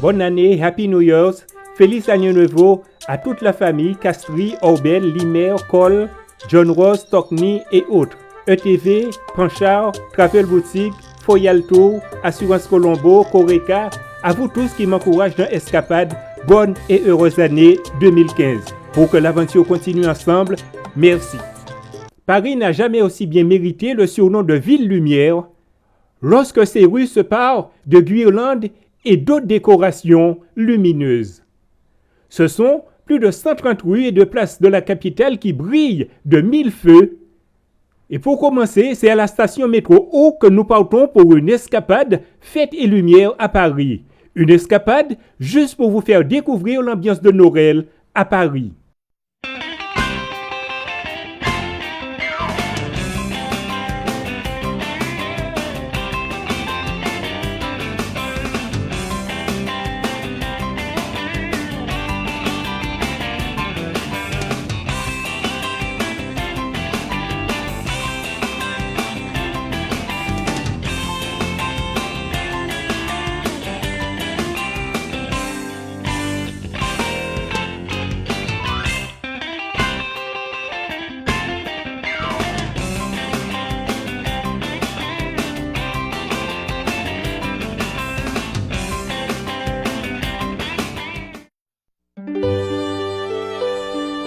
Bonne année, Happy New Year's, Feliz Año Nuevo à toute la famille Castries, Orbel, Limer, Cole, John Ross, Tocni et autres. ETV, Panchard, Travel Boutique, Foyalto, Assurance Colombo, Coreca, à vous tous qui m'encouragent dans Escapade, bonne et heureuse année 2015. Pour que l'aventure continue ensemble, merci. Paris n'a jamais aussi bien mérité le surnom de Ville Lumière lorsque ses rues se parent de guirlandes et d'autres décorations lumineuses. Ce sont plus de 130 rues et de places de la capitale qui brillent de mille feux. Et pour commencer, c'est à la station métro O que nous partons pour une escapade fête et lumière à Paris. Une escapade juste pour vous faire découvrir l'ambiance de Noël à Paris.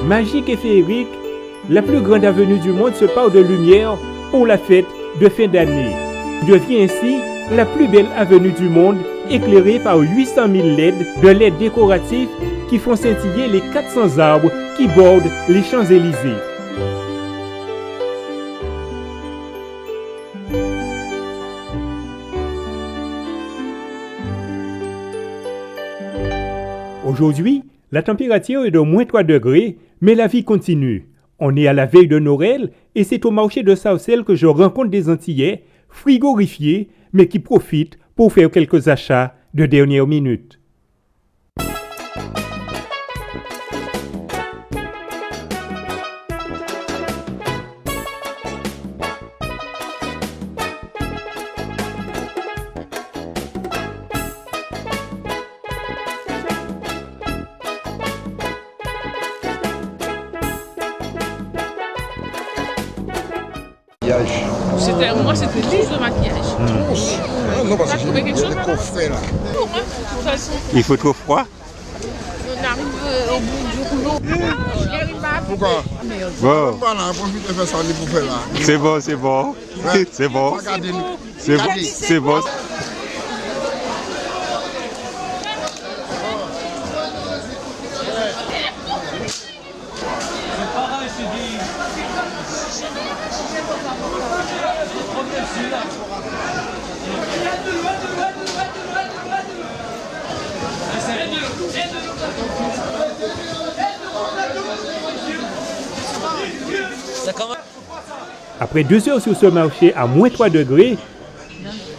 Magique et féerique, la plus grande avenue du monde se parle de lumière pour la fête de fin d'année. Devient ainsi la plus belle avenue du monde, éclairée par 800 000 LED de LED décoratifs qui font scintiller les 400 arbres qui bordent les Champs-Élysées. Aujourd'hui, la température est de moins 3 degrés, mais la vie continue. On est à la veille de Noël et c'est au marché de Sarcelles que je rencontre des Antillais frigorifiés, mais qui profitent pour faire quelques achats de dernière minute. Moi, c'était juste le maquillage. Non, parce T'as que trouvé j'ai quelque chose, des madame? coffrets là. Pour moi, de toute façon, Il faut trop froid? on arrive au bout du rouleau. Pourquoi? Bon, Voilà, profite de faire ça, les bouffées là. c'est bon, c'est bon. C'est bon. Regardez-nous. C'est bon. C'est bon. Après 2 heures sur ce marché à moins 3 degrés,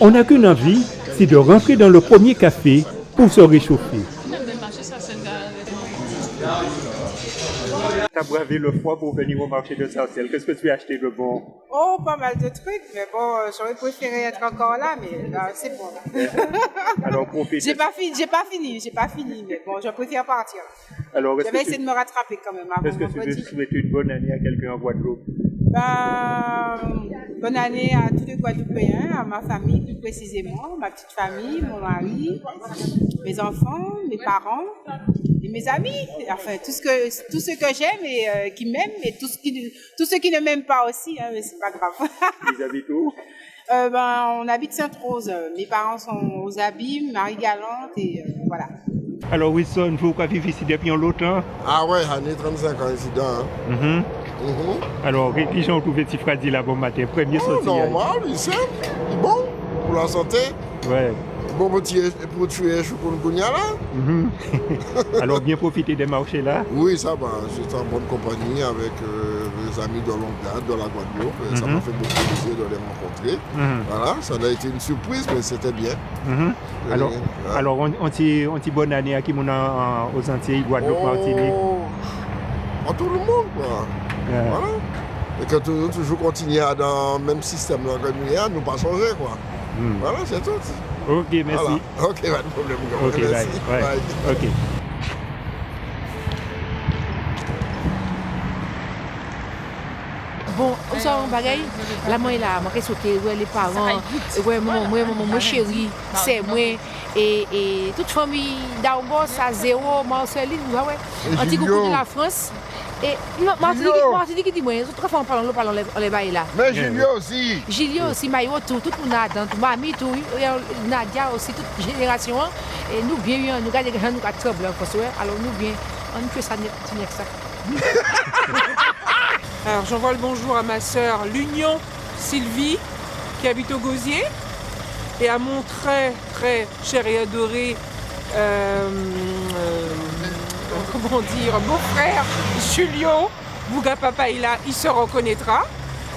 on n'a qu'une envie, c'est de rentrer dans le premier café pour se réchauffer. Tu as bravé le froid pour venir au marché de Sarcelles. Qu'est-ce que tu as acheté de bon? Oh, pas mal de trucs, mais bon, j'aurais préféré être encore là, mais là, c'est bon. Alors profite. J'ai pas fini, mais bon, je préfère partir. Alors, Je vais essayer de me rattraper quand même avant est-ce que tu veux vendredi. souhaiter une bonne année à quelqu'un en Guadeloupe? Bonne année à tous les Guadeloupéens, à ma famille plus précisément, ma petite famille, mon mari, mes enfants, mes parents et mes amis. Enfin, tous ceux que j'aime et qui m'aiment, et tous ceux qui ne m'aiment pas aussi, hein, mais c'est pas grave. Ils habitent où? On habite Sainte-Rose. Mes parents sont aux Abîmes, Marie-Galante et voilà. Alors Wilson, vous qui vivez ici depuis longtemps? Ah ouais, j'en ai 35 ans ici dedans. Alors, les gens ont trouvé petit fradi là bon matin, premier sorti. Normal, il est simple, il est bon pour la santé. Ouais. Bon pour tuer Choukounkounia là. Alors, bien profiter des marchés là. Oui, ça va. J'étais en bonne compagnie avec des amis de longue date de la Guadeloupe. Et ça m'a fait beaucoup plaisir de les rencontrer. Voilà, ça a été une surprise, mais c'était bien. Alors, on dit bonne année à qui mon aux Antilles, Guadeloupe, Martinique. À tout le monde, quoi. Voilà. Et que toujours continuer dans le même système que nous, nous pas changer, quoi. Voilà, c'est tout. Ok, merci. Voilà. Ok, pas de problème. Ok, bye. Merci. Ouais. Bye. Ok. Bon, on sort un bagay, la moi là, moi qu'est-ce que ouais les parents, ouais mon chéri, c'est moi et toute famille d'Argos à zéro, Marceline, ouais. Un petit coucou de la France. Et Martinique qui dit moi, trois fois on les bail là. Mais Julio aussi. Julio aussi, Maïo, tout le monde a tout, mamie, tout, Nadia aussi, toute génération. Et nous bien, nous gardons les gens, nous gardons trouble, alors nous bien, on fait ça, ça. Alors j'envoie le bonjour à ma sœur l'Union Sylvie qui habite au Gosier et à mon très très cher et adoré comment dire, beau-frère Julio Bouga Papa il se reconnaîtra,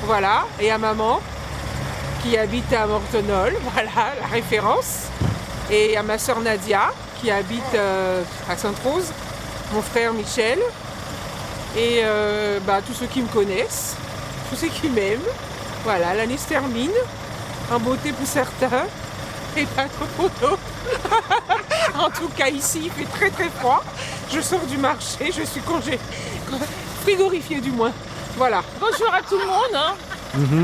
voilà, et à maman qui habite à Mortenol, voilà la référence, et à ma sœur Nadia qui habite à Sainte-Rose, mon frère Michel. Et tous ceux qui me connaissent, tous ceux qui m'aiment, voilà, l'année se termine, en beauté pour certains, et pas trop pour d'autres. En tout cas ici il fait très très froid, je sors du marché, je suis frigorifiée du moins, voilà. Bonjour à tout le monde. Hein.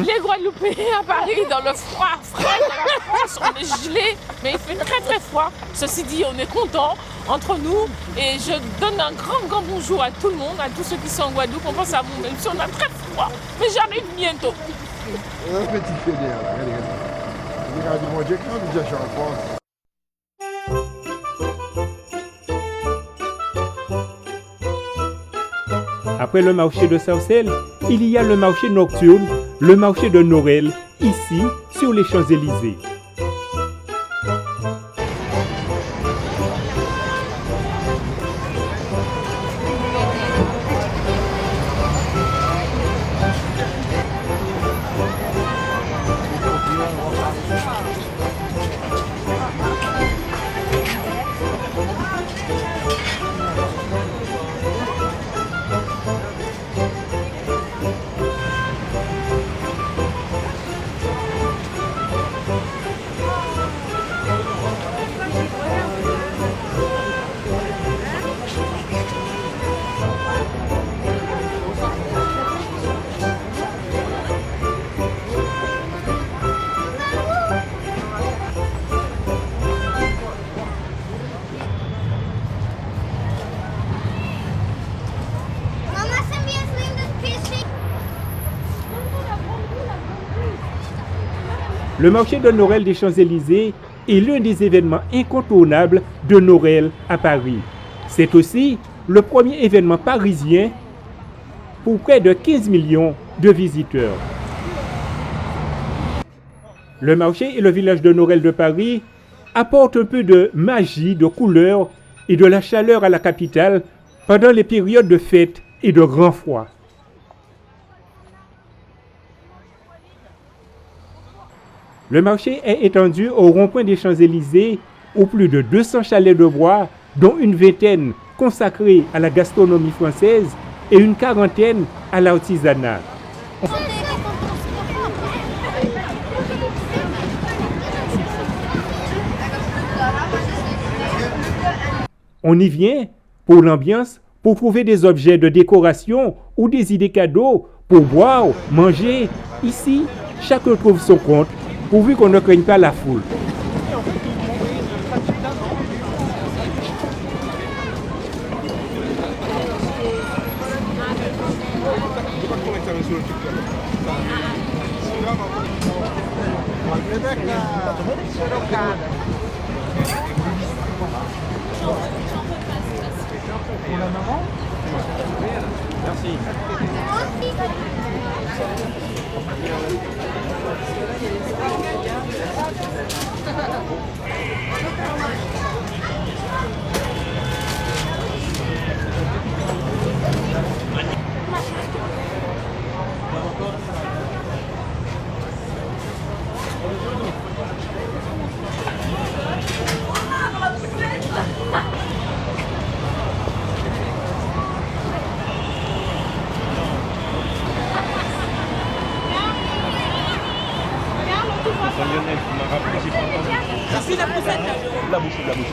Les Guadeloupéens à Paris, dans le froid frais de la France, on est gelés, mais il fait très très froid. Ceci dit, on est contents entre nous et je donne un grand bonjour à tout le monde, à tous ceux qui sont en Guadeloupe. On pense à vous, même si on a très froid, mais j'arrive bientôt. Un petit fait là, regardez. Regardez mon Dieu, quand déjà je suis en France. Après le marché de Sarcelles, il y a le marché nocturne, le marché de Noël, ici, sur les Champs-Élysées. Le marché de Noël des Champs-Élysées est l'un des événements incontournables de Noël à Paris. C'est aussi le premier événement parisien pour près de 15 millions de visiteurs. Le marché et le village de Noël de Paris apportent un peu de magie, de couleur et de la chaleur à la capitale pendant les périodes de fête et de grand froid. Le marché est étendu au rond-point des Champs-Élysées où plus de 200 chalets de bois, dont une vingtaine consacrés à la gastronomie française et une quarantaine à l'artisanat. On y vient pour l'ambiance, pour trouver des objets de décoration ou des idées cadeaux, pour boire, manger. Ici, chacun trouve son compte, pourvu qu'on ne craigne pas la foule. Merci. ta bouche.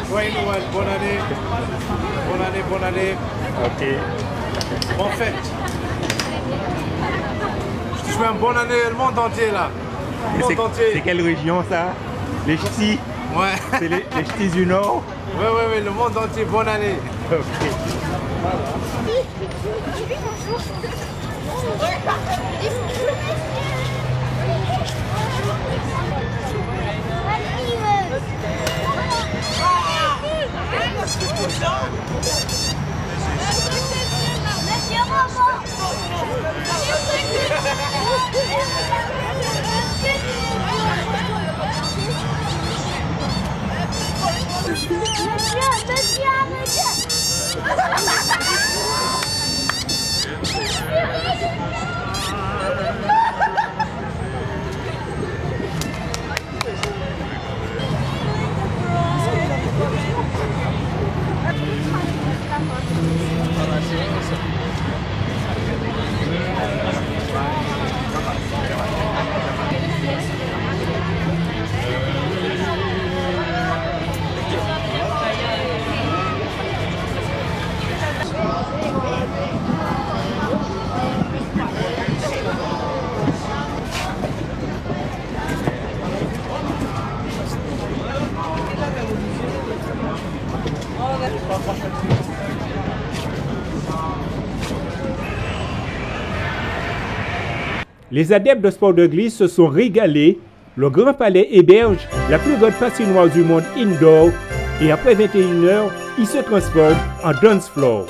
Joyeux Noël, bonne année. Bonne année, bonne année. Ok. Bonne fête. Je te souhaite une bonne année, le monde entier là. Le monde C'est entier. quelle région ça? Les ch'tis? Ouais. C'est les ch'tis du Nord? Ouais, le monde entier, bonne année. Ok. Les adeptes de sport de glisse se sont régalés. Le Grand Palais héberge la plus grande patinoire du monde indoor et après 21h, il se transforme en dance floor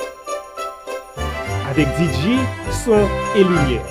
avec DJ, son et lumière.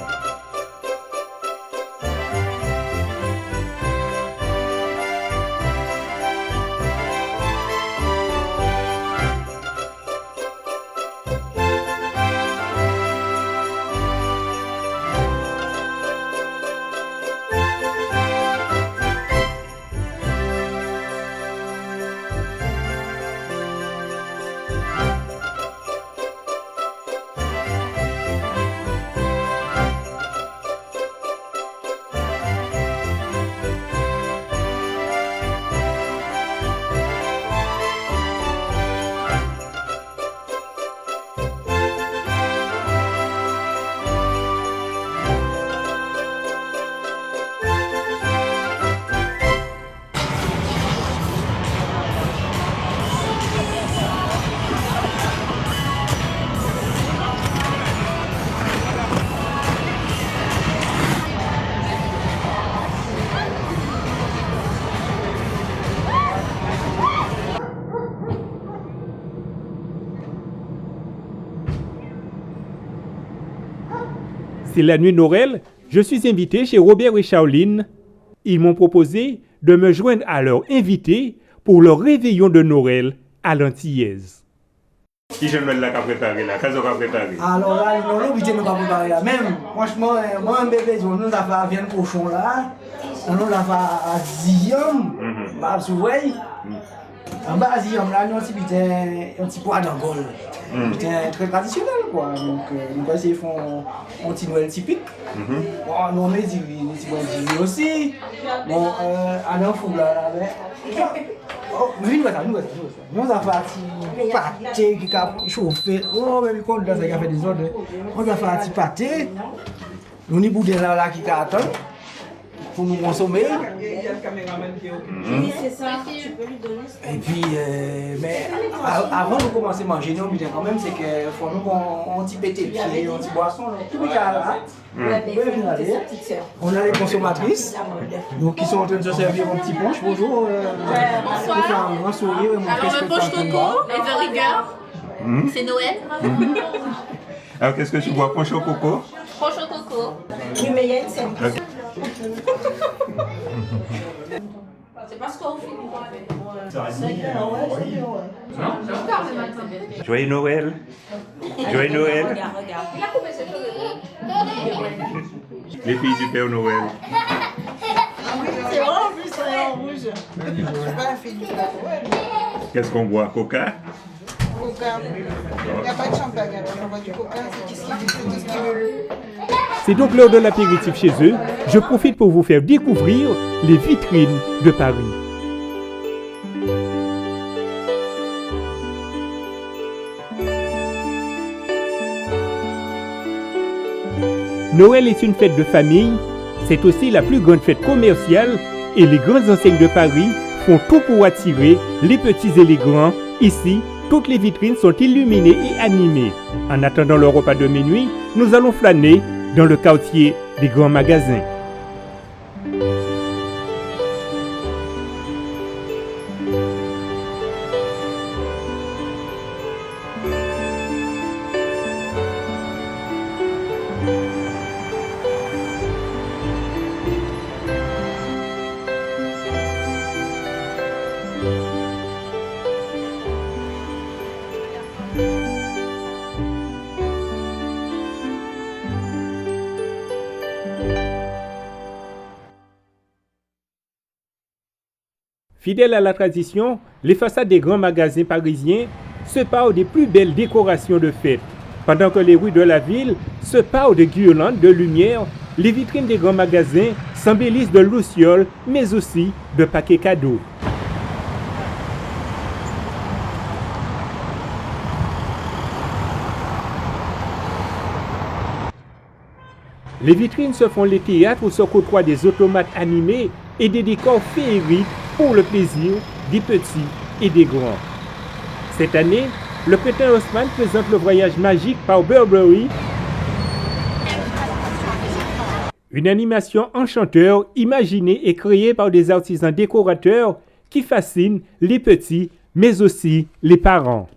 C'est la nuit de Noël, je suis invité chez Robert et Shaolin. Ils m'ont proposé de me joindre à leur invité pour leur réveillon de Noël à l'Antillaise. Qui je Noël là qu'a préparé là? Qu'est-ce qu'on a préparé? Alors là, nous l'obligé de nous préparer là. Même, franchement, moi, un bébé, nous avons fait viande cochon là. Nous avons fait Ziam, bah, vous voyez. En bas, Ziam là, nous avons un petit poids d'angole. C'est très traditionnel quoi. Donc, nous allons essayer de faire un petit Noël typique. Bon, nous on met du aussi. Bon, à l'info là, oh, mais nous avons fait un petit pâté qui a chauffé. Oh, mais quand on a fait des ordres, on a fait un petit pâté. Nous avons boudé là qui attend pour nous consommer. Oui, c'est ça, tu peux lui donner ça. Et puis, mais avant de commencer à manger, nous, quand même, c'est qu'il faut nous un petit pété, un petit boisson, tout le là. On a les consommatrices, donc qui sont en train de se servir un petit punch. Bonjour. Bonsoir. Un sourire. Alors, le punch coco est de rigueur. C'est Noël. Alors, qu'est-ce que tu bois? Punch au coco? Punch au coco. Oui, mais il y a une scène. C'est parce qu'on finit pas avec. Joyeux Noël. Joyeux Noël. Regarde. Il a coupé ses cheveux. Les filles du Père Noël. C'est vrai, en plus, c'est en rouge. Je suis pas la fille du Père Noël. Qu'est-ce qu'on boit? Coca? Coca. Il n'y a pas de champagne, alors on boit du coca, c'est tout ce qu'ils veulent. C'est donc l'heure de l'apéritif chez eux. Je profite pour vous faire découvrir les vitrines de Paris. Noël est une fête de famille, c'est aussi la plus grande fête commerciale et les grandes enseignes de Paris font tout pour attirer les petits et les grands. Ici, toutes les vitrines sont illuminées et animées. En attendant le repas de minuit, nous allons flâner dans le quartier des grands magasins. Fidèles à la tradition, les façades des grands magasins parisiens se parent des plus belles décorations de fête. Pendant que les rues de la ville se parent de guirlandes de lumière, les vitrines des grands magasins s'embellissent de lucioles, mais aussi de paquets cadeaux. Les vitrines se font les théâtres où se côtoient des automates animés et des décors féeriques pour le plaisir des petits et des grands. Cette année, le Printemps Haussmann présente le voyage magique par Burberry, une animation enchanteur imaginée et créée par des artisans décorateurs qui fascinent les petits mais aussi les parents.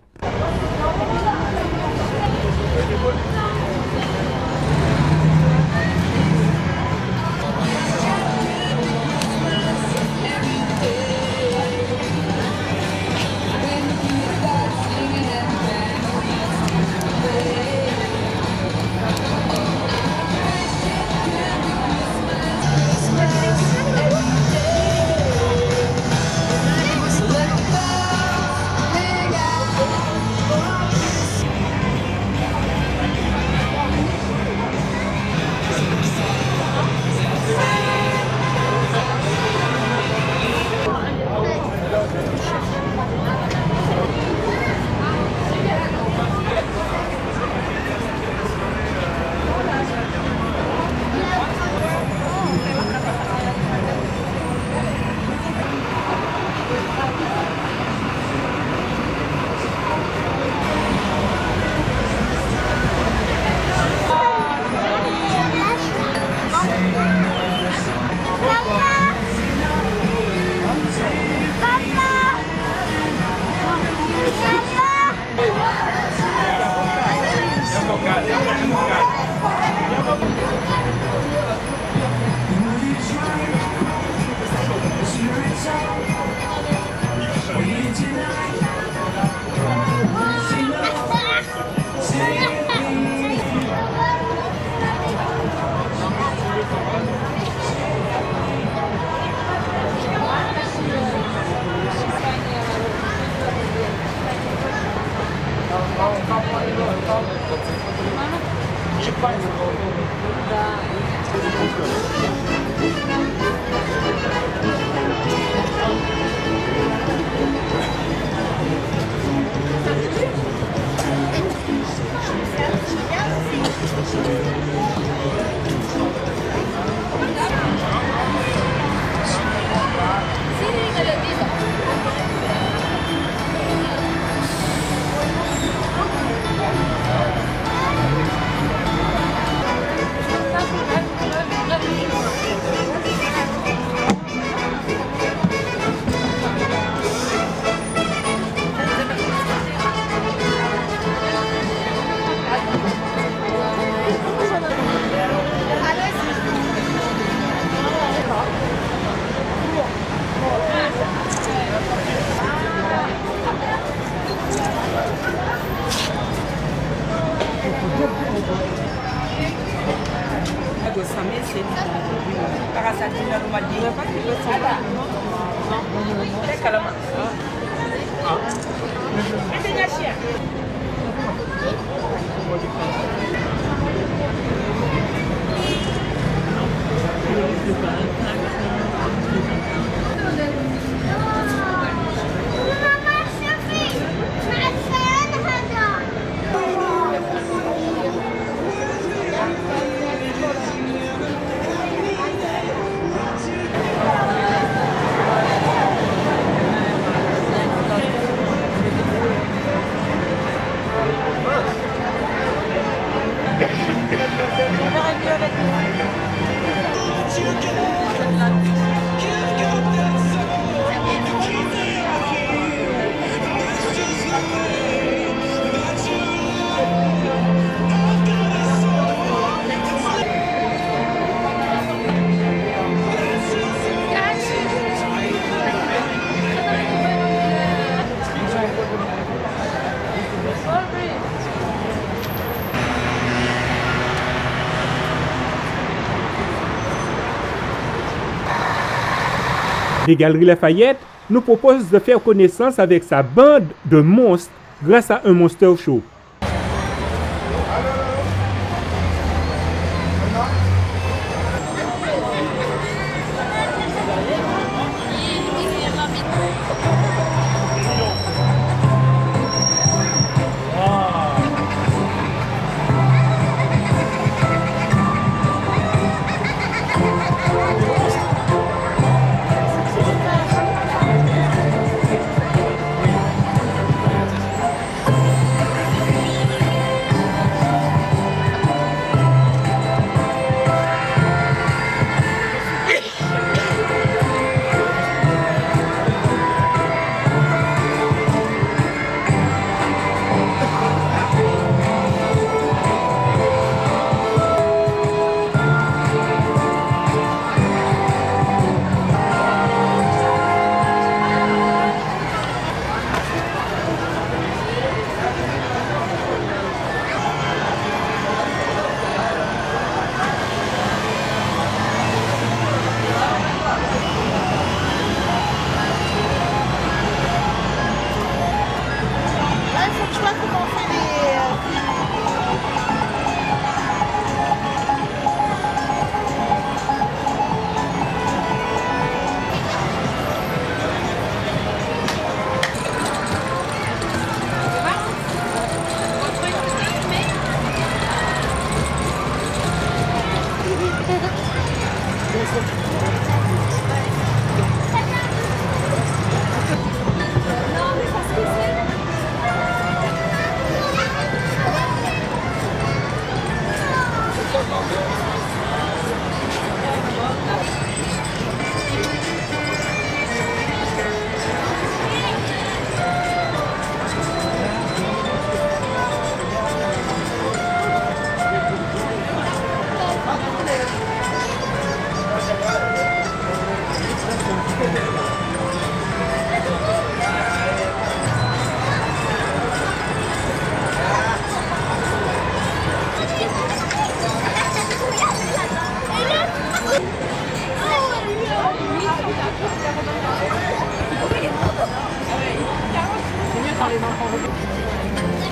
Les Galeries Lafayette nous propose de faire connaissance avec sa bande de monstres grâce à un Monster Show.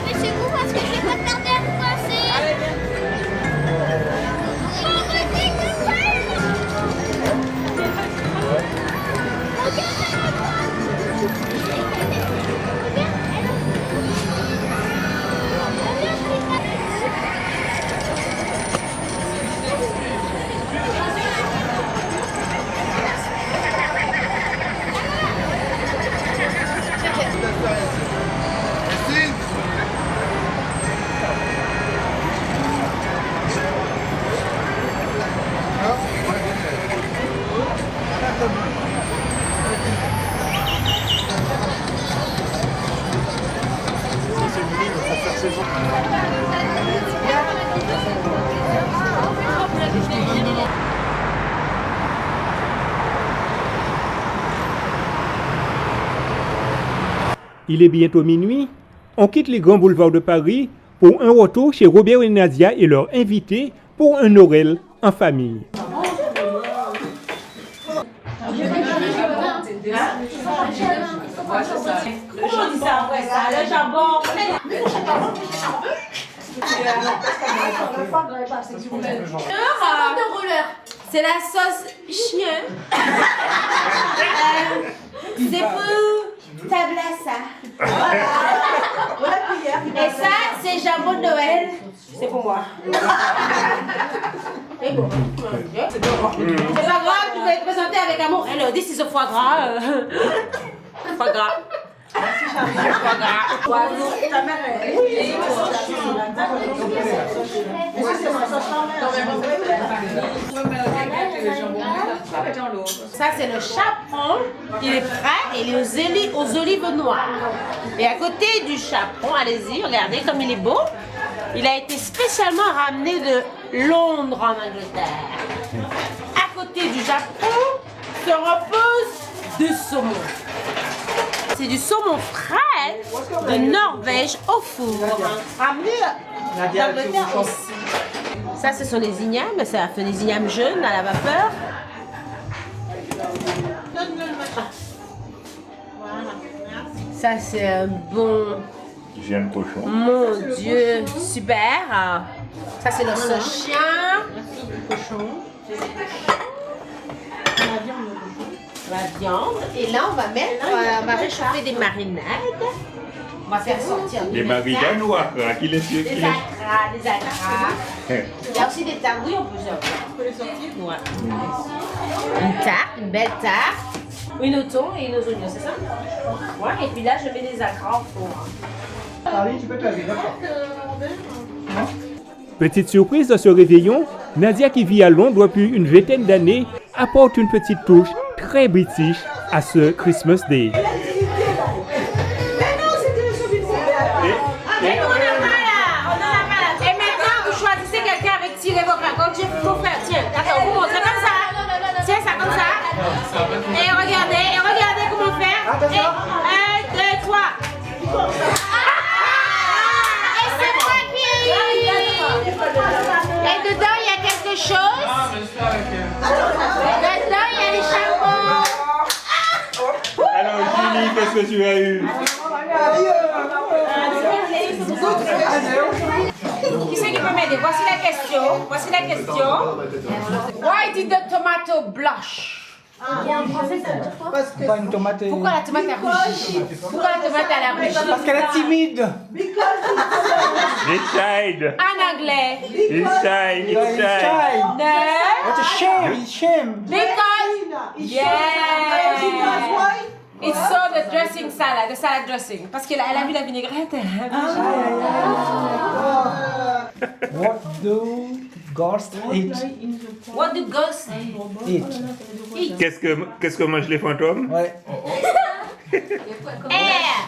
Dépêchez-vous parce que j'ai pas tardé à vous passer. Il est bientôt minuit. On quitte les grands boulevards de Paris pour un retour chez Robert et Nadia et leurs invités pour un Noël en famille. Ouais, c'est ça. Le jaune, ça, ouais, ça. Le jambon. C'est la sauce chien. C'est pour tablassa. Et ça, c'est jambon de Noël. C'est pour moi. C'est bon. C'est pas grave, tu peux te présenter avec amour. Hello, this is a foie gras. Foie gras. Ta mère ça c'est le chaperon, il est prêt et il est aux olives noires. Et à côté du chaperon, allez-y, regardez comme il est beau. Il a été spécialement ramené de Londres en Angleterre. À côté du chaperon se repose du saumon. C'est du saumon frais de Norvège au four, ramené d'Angleterre aussi. Ça, ce sont les ignames, ça fait des ignames jaunes à la vapeur. Ça, c'est un bon... J'aime cochon. Mon Dieu, super. Ça, c'est le sauce chien. Cochon. La viande. Et là, on va mettre, on va réchauffer des marinades. On va faire sortir des marinades ou accra qui les suivent. Des accras, des accras. Il y a aussi des tabouilles, on peut les sortir. Ouais. Une tarte, une belle tarte. Une au thon et une aux oignons, c'est ça? Ouais, et puis là, je mets des accras au four. Allez, tu peux te laver, d'accord. Petite surprise de ce réveillon, Nadia qui vit à Londres depuis une vingtaine d'années apporte une petite touche très british à ce Christmas Day. Et maintenant, vous choisissez quelqu'un avec tirer vos bras. Comme vos frères, tiens, d'accord, vous montrez comme ça. Tiens, ça comme ça. Et regardez comment faire. Et 1, 2, 3. Et c'est moi qui... Et dedans, il y a quelque chose. Dedans, il y a les chapeaux. Alors, Julie, qu'est-ce que tu as eu? Qui c'est qui peut m'aider? Voici la question. Why did the tomato blush? Pas une tomate. Pourquoi la tomate a rougi? Pourquoi la tomate a rougi? Parce qu'elle est timide. Inside. En anglais. Inside. No. What a shame. Shame. Because. Yeah. It's so the dressing salad, the salad dressing. Parce qu'elle a vu la vinaigrette. What do ghosts eat? What do ghosts Eat. Qu'est-ce que mangent les fantômes? Ouais. Air.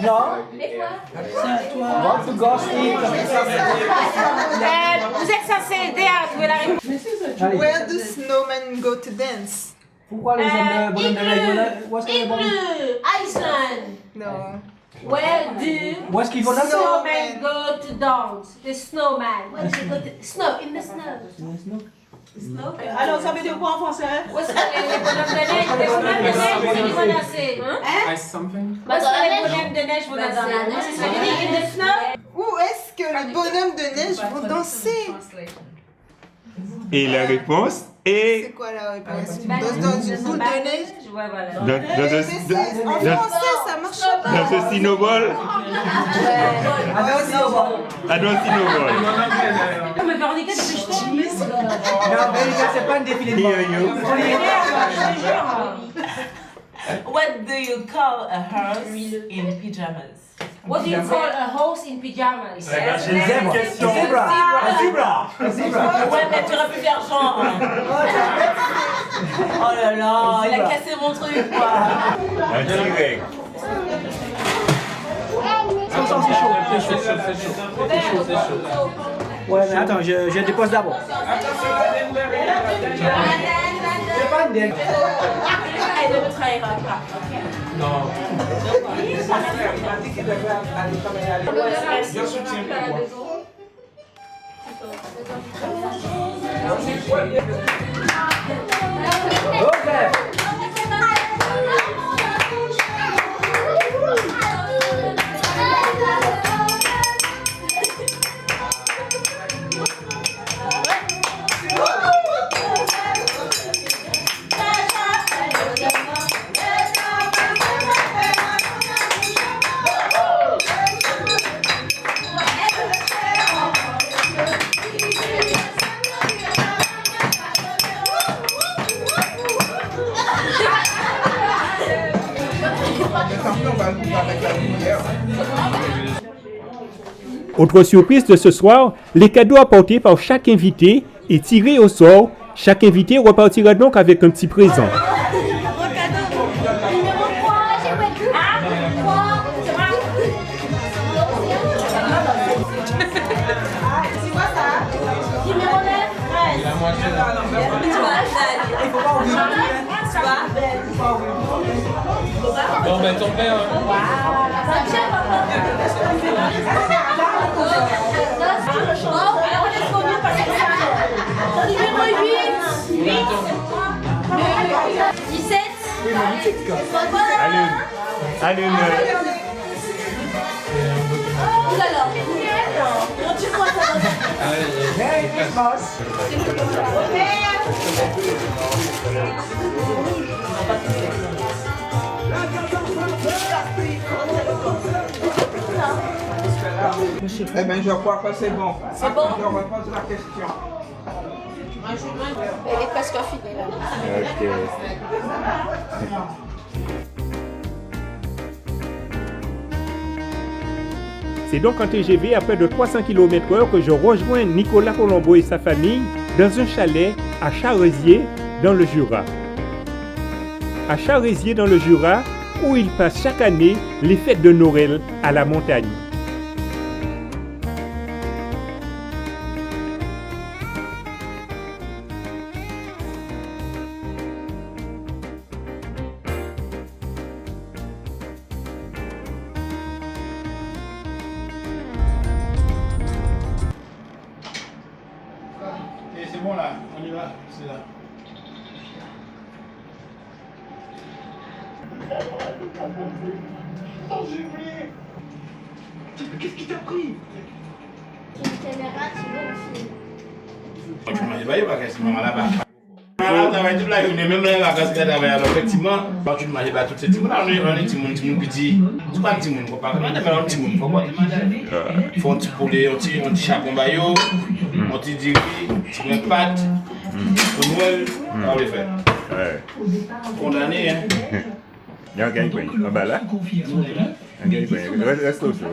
Non. What do ghosts eat? Vous êtes censé aider à trouver la réponse. Where do snowmen go to dance? Pourquoi les hommes bonhommes de neige vont Iceland. No. Where do Où est-ce qu'ils vont danser? snowmen go to dance? The snowman. Where do they go to snow? In the snow. Alors, ça veut dire quoi en français? Où est-ce que les bonhommes de neige, où est-ce qu'ils vont danser? Ice something? Où est-ce que les bonhommes de neige vont danser? C'est ça veut dire in the snow? Où est-ce que les bonhommes de neige vont danser? Et la réponse est... C'est quoi la réponse? Dans une boule de neige? Ouais, voilà. En français, ça marche pas. Dans ce snowball? Ah, dans le snowball. Mais Veronica, tu fais chier. Non, Veronica, c'est pas un défilé de mode. What do you call a horse in pyjamas? What do you call a horse in pyjamas? Un zèbre. Un zebra. Ouais, mais tu aurais pu faire genre. Oh là là, il a cassé mon truc, quoi. Un tigre. C'est chaud. Ouais, mais attends, je dépose d'abord. C'est pas une dette. Elle ne me trahira pas. Non. Ok. Autre surprise de ce soir, les cadeaux apportés par chaque invité et tirés au sort. Chaque invité repartira donc avec un petit présent. Bon, ben ton père. Allez, Eh bien, je crois que c'est bon. C'est bon. Je repose la question. Elle est presque finie là. Ok. C'est donc en TGV à près de 300 km/h que je rejoins Nicolas Colombo et sa famille dans un chalet à Charisier dans le Jura. À Charisier dans le Jura, où ils passent chaque année les fêtes de Noël à la montagne. C'est bon là, on y va, c'est là. Oh, j'ai oublié. Qu'est-ce qui t'a pris? Une caméra, tu veux aussi. Tu m'as dit, bah, il va rester maman là-bas. Alors, tu as dit, là, il est même là, la casse là, alors effectivement, quand tu m'as dit, bah, tout ce petit là, on est petit monde petit. Tu pas petit monde, pas comment t'as un petit monde, pourquoi tu m'as dit? Faut un petit poulet, un petit chapon baillot, un petit diri, un petit pâte, un Noël, on va le faire. Condamné, hein. Il y a un gagne-pain. Ah bah là, un gagne-pain. Reste au chaud.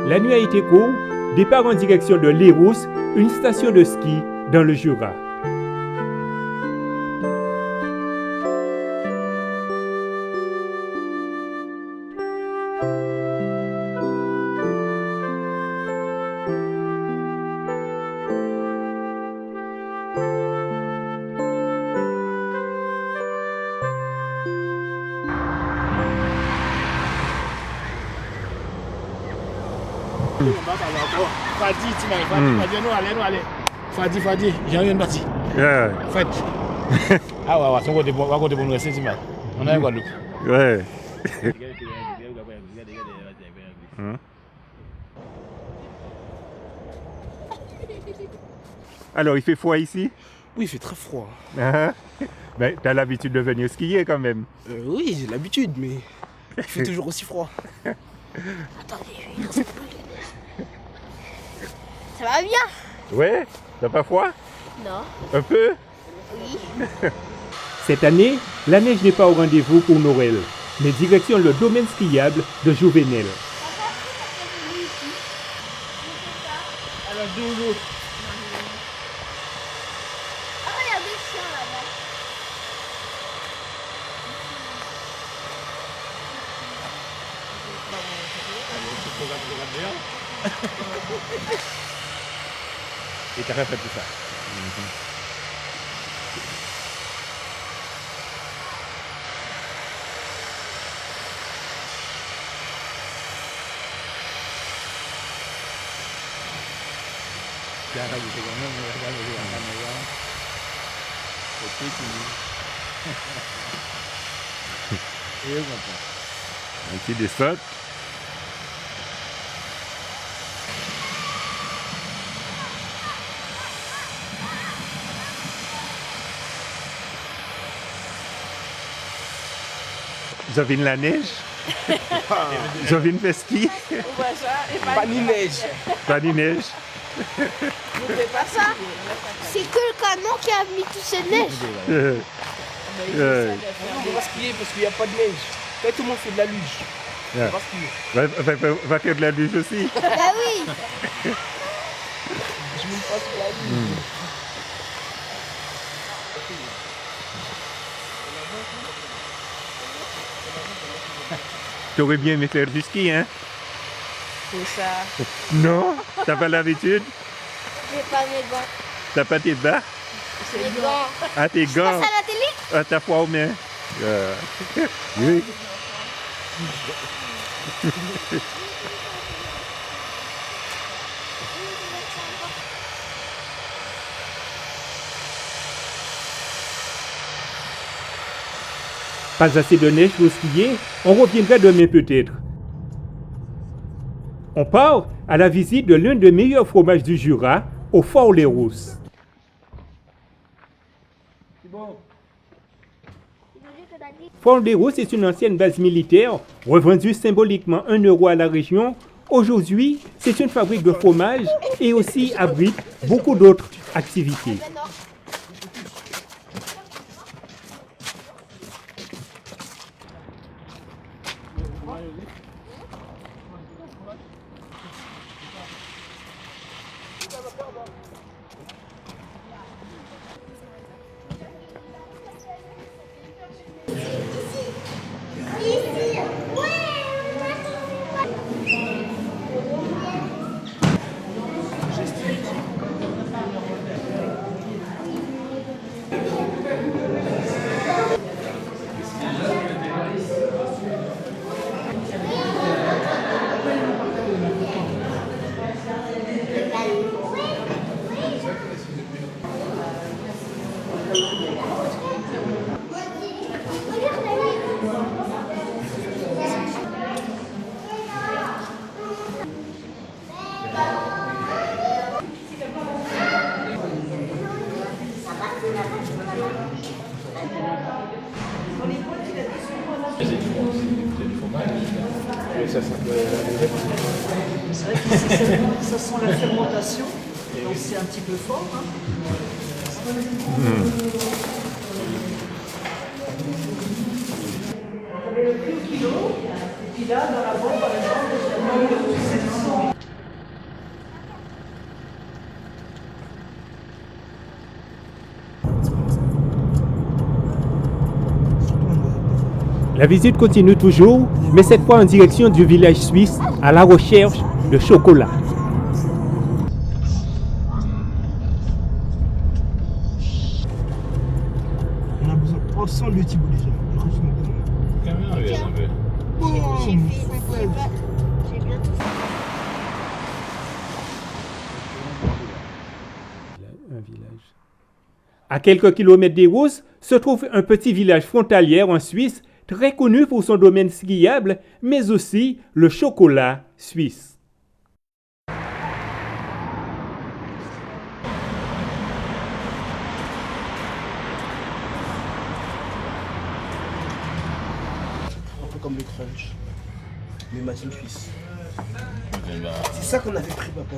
La nuit a été courte. Départ en direction de Lérousse, une station de ski dans le Jura. Fadi, tu m'as dit, nous allez. Fadi, j'ai rien bâti. Faites. Ah ouais, on va côté pour nous rester, tu m'as. On a un Guadeloupe. Ouais. Alors, il fait froid ici? Oui, il fait très froid. Mais t'as l'habitude de venir skier quand même? Oui, j'ai l'habitude, mais il fait toujours aussi froid. Attendez, ça va bien? Ouais, t'as pas froid? Non. Un peu? Oui. Cette année, la neige n'est pas au rendez-vous pour Noël, mais direction le domaine skiable de Jouvenel. Alors, Doudou. Ah, il y a des chiens là-bas. Et t'as fait tout ça. Un petit descente. J'en viens de la neige. J'en viens de faire ski. Pas ni neige. Pas ni neige. C'est pas ça. C'est que le canon qui a mis toutes ces neiges. On va skier parce qu'il n'y a pas de neige. Quand tout le monde fait de la luge, on va skier. Va faire de la luge aussi. Bah oui. Je me passe sur la luge. T'aurais bien aimé faire du ski, hein? C'est ça. Non? T'as pas l'habitude? J'ai pas mes gants. T'as pas tes bas? Mes gants. Ah, tes Tu gants? passes à la télé? Ah, t'as froid aux mains? Oui. Pas assez de neige pour skier? On reviendra demain peut-être. On part à la visite de l'un des meilleurs fromages du Jura, au Fort-les-Rousses. Fort-les-Rousses est une ancienne base militaire, revendue symboliquement 1 euro à la région. Aujourd'hui, c'est une fabrique de fromage et aussi abrite beaucoup d'autres activités. Ça sent la fermentation, donc c'est un petit peu fort. Hein. On avait le prix au kilo, et puis là, dans la boîte, par exemple, c'est 700. La visite continue toujours, mais cette fois en direction du village suisse à la recherche de chocolat. On a besoin de 300 de Thibaut déjà. Caméra, regarde un peu. J'ai bien tout fait. À quelques kilomètres des Rousses se trouve un petit village frontalier en Suisse, très connu pour son domaine skiable, mais aussi le chocolat suisse. Un peu comme le crunch, mais machine suisse. C'est ça qu'on avait pris, papa.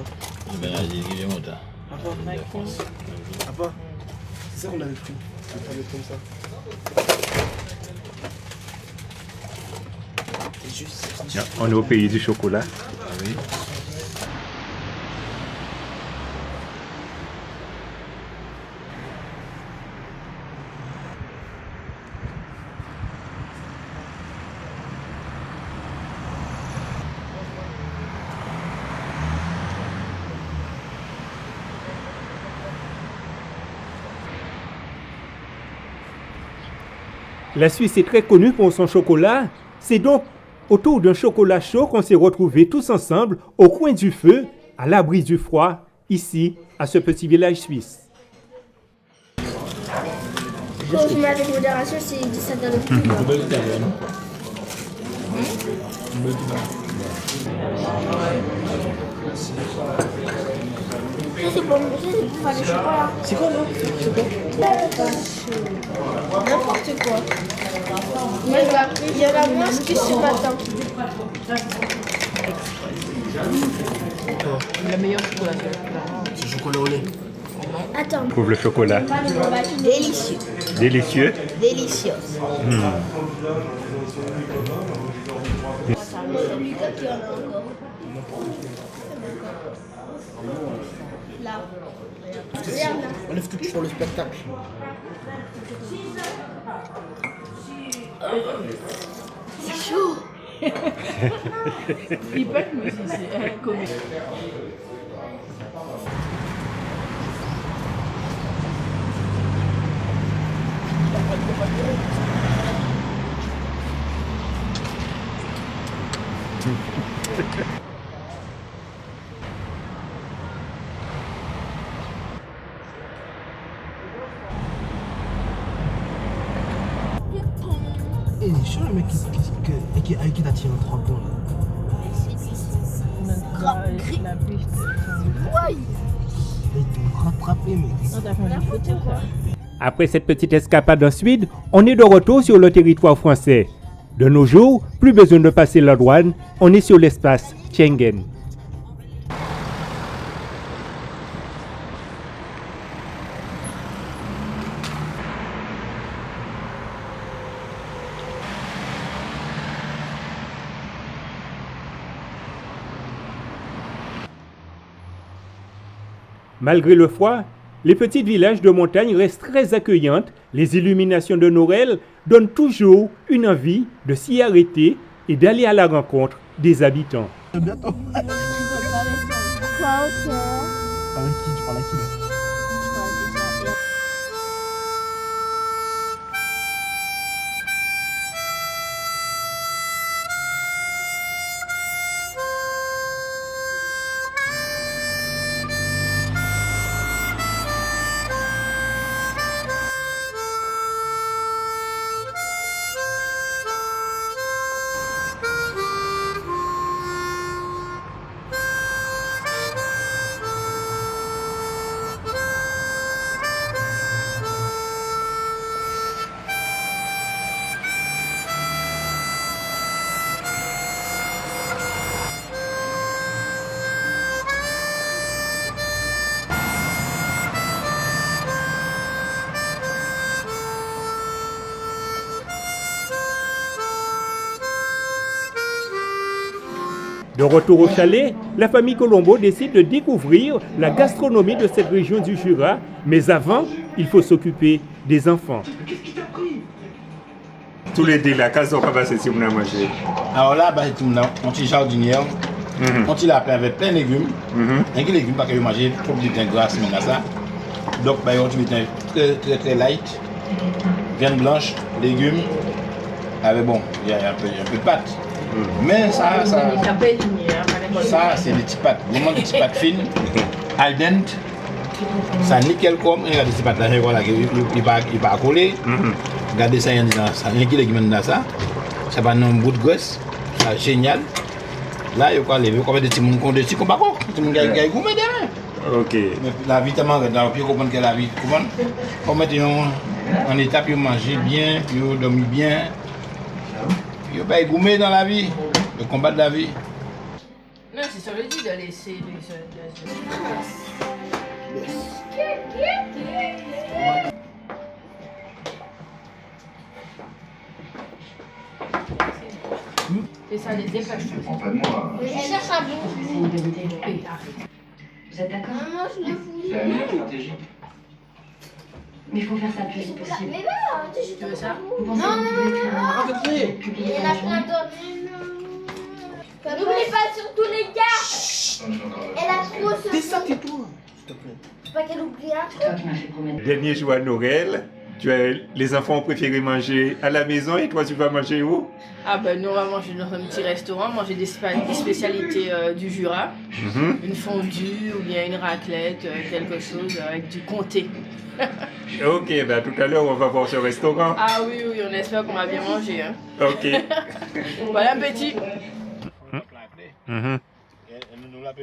Papa, c'est ça qu'on avait pris. On va mettre comme ça. C'est juste. On est au pays du chocolat. Ah oui. La Suisse est très connue pour son chocolat. C'est donc autour d'un chocolat chaud qu'on s'est retrouvés tous ensemble au coin du feu, à l'abri du froid, ici à à ce petit village suisse. Consommer avec modération, c'est ça dans le plus. C'est pour faire du chocolat. C'est quoi là? N'importe quoi. Il y en a moins que ce matin. Le meilleur chocolat. C'est chocolat au lait. Attends. Trouve le chocolat. Délicieux. Délicieux. Délicieux. Là. Enlève tout pour le spectacle. C'est chaud. Il peut être musicien, comique. Et c'est chaud le mec qui t'a tiré en 3 points là. Ouais. Ils t'ont rattrapé mec. Après cette petite escapade en Suède, on est de retour sur le territoire français. De nos jours, plus besoin de passer la douane, on est sur l'espace Schengen. Malgré le froid, les petits villages de montagne restent très accueillantes. Les illuminations de Noël donnent toujours une envie de s'y arrêter et d'aller à la rencontre des habitants. Bientôt. Quoi, ok. Avec qui tu parles à qui là? De retour au chalet, la famille Colombo décide de découvrir la gastronomie de cette région du Jura. Mais avant, il faut s'occuper des enfants. Tous les deux, la case, on va passer si on a mangé. Alors là, bah, c'est un petit jardinière. On t'y lapin avec plein de légumes. Un légumes parce que je mange trop de temps grâce maintenant ça. Donc bah, on t'y très très light. Viande blanche, légumes. Avec bon, il y a un peu de pâte. Mais ça c'est des petites pâtes, vraiment des petites pâtes fines, al dente. Ça nickel comme, regardez ces pâtes là, voilà, il va coller. Regardez ça, il y a ça, il y a des légumes dans ça. Ça va dans un bout de graisse, c'est génial. Là, il y a des petits mouns qui ont des petits compagons, des petits mouns qui ont goûté demain. Ok. Mais la vie tellement dans le pied, comprendre que la vie, on met en étape, ils mangent bien, ils dorment bien. Il n'y a pas gourmet dans la vie, le combat de la vie. Non, c'est ça veut dire de laisser c'est ça, les dépêches. Je cherche un bon. Vous êtes d'accord? Maman, je le voulais. Mais il faut faire ça le plus vite possible. Mais non, tu veux ça? Non, Non, il y en a plein d'autres. N'oublie pas surtout les gars. Elle a trop ce. T'es ça, tais-toi, s'il te plaît. Faut pas qu'elle oublie un truc. Dernier jour à Noël, Les enfants ont préféré manger à la maison et toi tu vas manger où? Ah ben nous on va manger dans un petit restaurant, manger des spécialités du Jura, une fondue ou bien une raclette, quelque chose avec du comté. Ok, ben tout à l'heure on va voir ce restaurant. Ah oui, on espère qu'on va bien manger. Hein. Ok. Bon appétit. Nous l'avons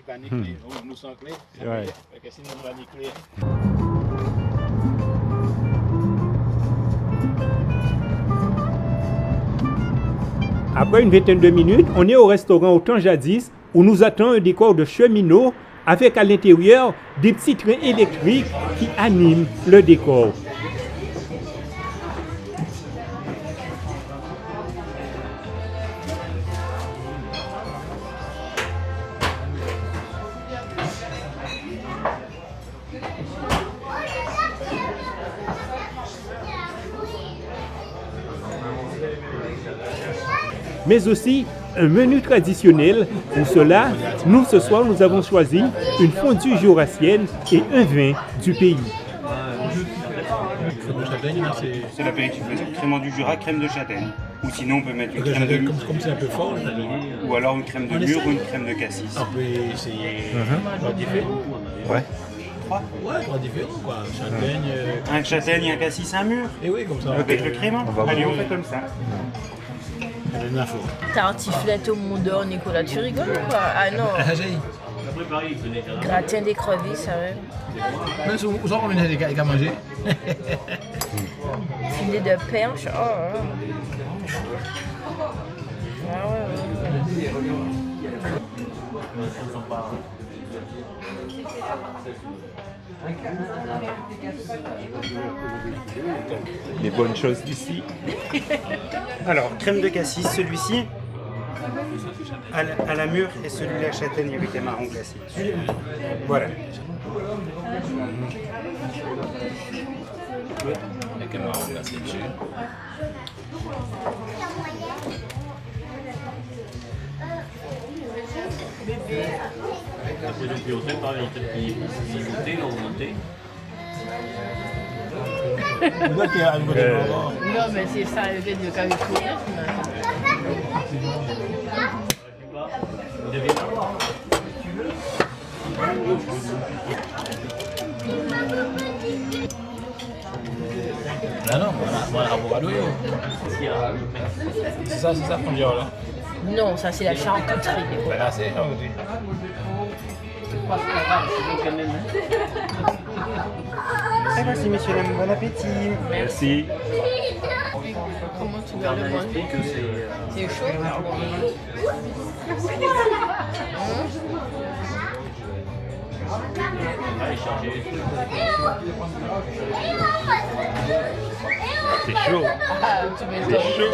pas nickelé, nous sommes clés. Ouais. Parce que sinon nous l'avons nickelé. Après une vingtaine de minutes, on est au restaurant au temps jadis où nous attend un décor de cheminot avec à l'intérieur des petits trains électriques qui animent le décor. Mais aussi un menu traditionnel. Pour cela, nous ce soir, nous avons choisi une fondue jurassienne et un vin du pays. C'est l'apéritif, crème du Jura, crème de châtaigne. Ou sinon on peut mettre une crème de mûre. Comme c'est un peu fort. Ou alors une crème de mûre ou une crème de cassis. On peut essayer 3 différents. Ouais. 3 différents quoi. Châtaigne. Un châtaigne, un cassis, un mûr. Et oui, comme ça. Avec le crément. Allez, on fait comme ça. Tartiflette au Mondor, Nicolas, tu rigoles ou quoi? Ah non. Gratin d'écrevisse, ça va. Mais où sont les gens qui ont mangé? Filet de perche. Oh. Ah ouais. Les bonnes choses d'ici. Alors, crème de cassis, celui-ci, à la mûre, et celui-là châtaigne avec les marrons glacés. Voilà. Avec un marron glacé dessus. Après depuis hôtel, pareil, on peut monter. Non, mais c'est ça, le fait de caricaturer. Ah non, voilà, avocado. C'est ça, fondue là. Non, ça c'est la charcuterie. Ben là, c'est charcuterie. Et voici, messieurs, dames, bon appétit. Merci. Comment tu gardes le monde? C'est chaud. C'est chaud. Ah, tu mets c'est chaud.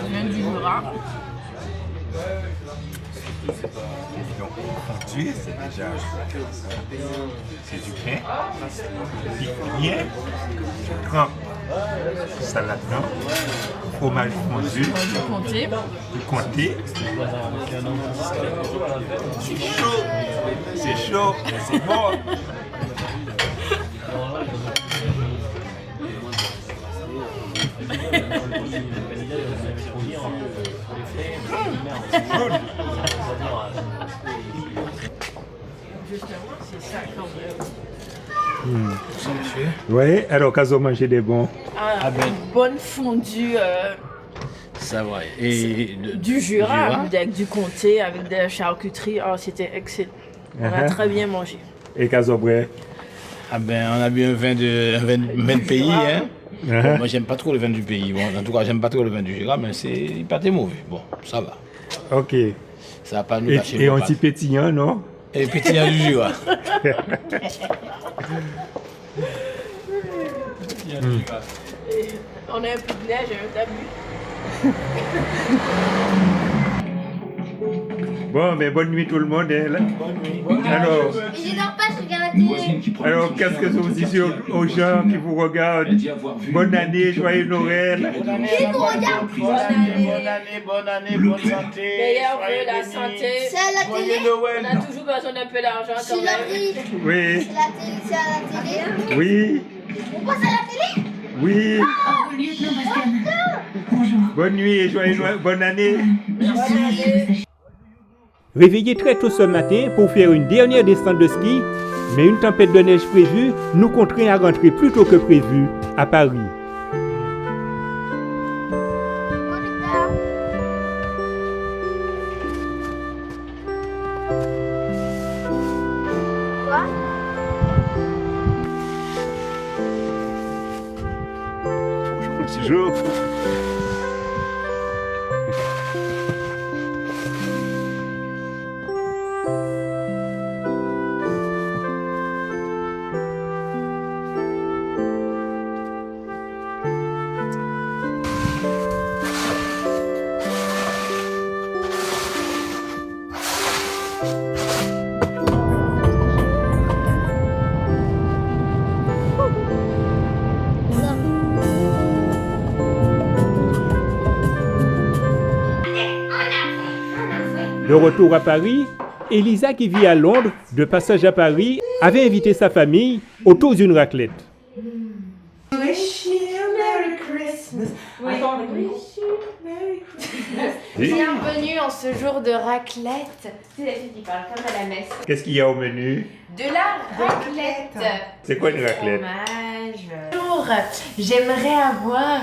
Vient du Jura. Fondue, c'est déjà c'est du pain, bien, tu prends ça là-dedans, fromage fondu, du comté. C'est chaud, mais c'est bon. Justement, c'est ça quand même. Oui, alors qu'à manger des bons. Ah ben. Une bonne fondue. Ça va. Et du Jura, avec du comté, avec de la charcuterie. Oh, c'était excellent. On a très bien mangé. Et Casobré? Ah ben, on a bu un vin de pays, hein. Bon, moi, j'aime pas trop le vin du pays. Bon, en tout cas, j'aime pas trop le vin du Jura, mais c'est pas très mauvais. Bon, ça va. Ok. Ça va pas nous lâcher. Et un petit pétillant, non? Et pétillant du Jura. On a un peu de neige, t'as vu? Bon, mais bonne nuit tout le monde. Hein, là. Alors, Mais je dors pas, je regarde la télé. alors qu'est-ce que vous dites aux gens qui vous regardent? Bonne année, joyeux Noël. Qui nous regarde? Bonne année, bonne santé. Meilleur vœu, la santé. C'est à la télé? On a toujours besoin d'un peu d'argent quand C'est la même. télé. Oui. C'est la télé, c'est à la télé. Oui. On passe à la télé? Oui. Oh, lieutenant Pascal. Bonne nuit et joyeux Noël. Bonne année. Merci. Réveillé très tôt ce matin pour faire une dernière descente de ski, mais une tempête de neige prévue nous contraint à rentrer plus tôt que prévu à Paris. Bonjour. De retour à Paris, Elisa, qui vit à Londres, de passage à Paris, avait invité sa famille autour d'une raclette. Wish you a Merry Christmas. Bienvenue en ce jour de raclette. C'est la fille qui parle comme à la messe. Qu'est-ce qu'il y a au menu? De la raclette. C'est quoi une raclette? Fromage. Bonjour, j'aimerais avoir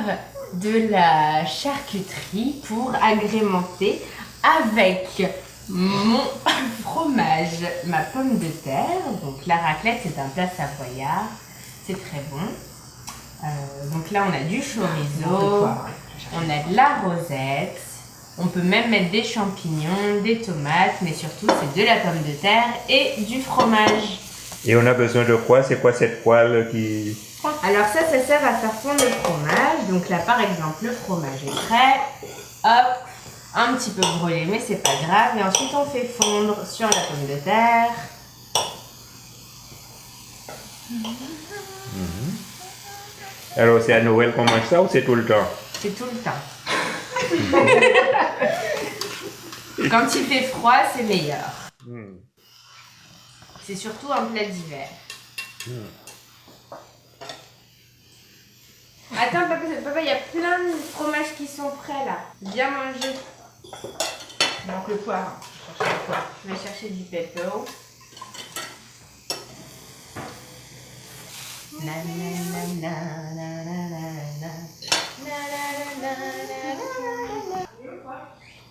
de la charcuterie pour agrémenter avec mon fromage, ma pomme de terre. Donc la raclette, c'est un plat savoyard. C'est très bon. Donc là, on a du chorizo, on a de la rosette. On peut même mettre des champignons, des tomates, mais surtout, c'est de la pomme de terre et du fromage. Et on a besoin de quoi? C'est quoi cette poêle qui... Alors ça sert à faire fondre le fromage. Donc là, par exemple, le fromage est prêt. Hop, un petit peu brûlé, mais c'est pas grave. Et ensuite, on fait fondre sur la pomme de terre. Alors, c'est à Noël qu'on mange ça ou c'est tout le temps? C'est tout le temps. Quand il fait froid, c'est meilleur. C'est surtout un plat d'hiver. Attends, papa, il y a plein de fromages qui sont prêts là. Bien manger. Donc le poire. Je vais chercher du pepper.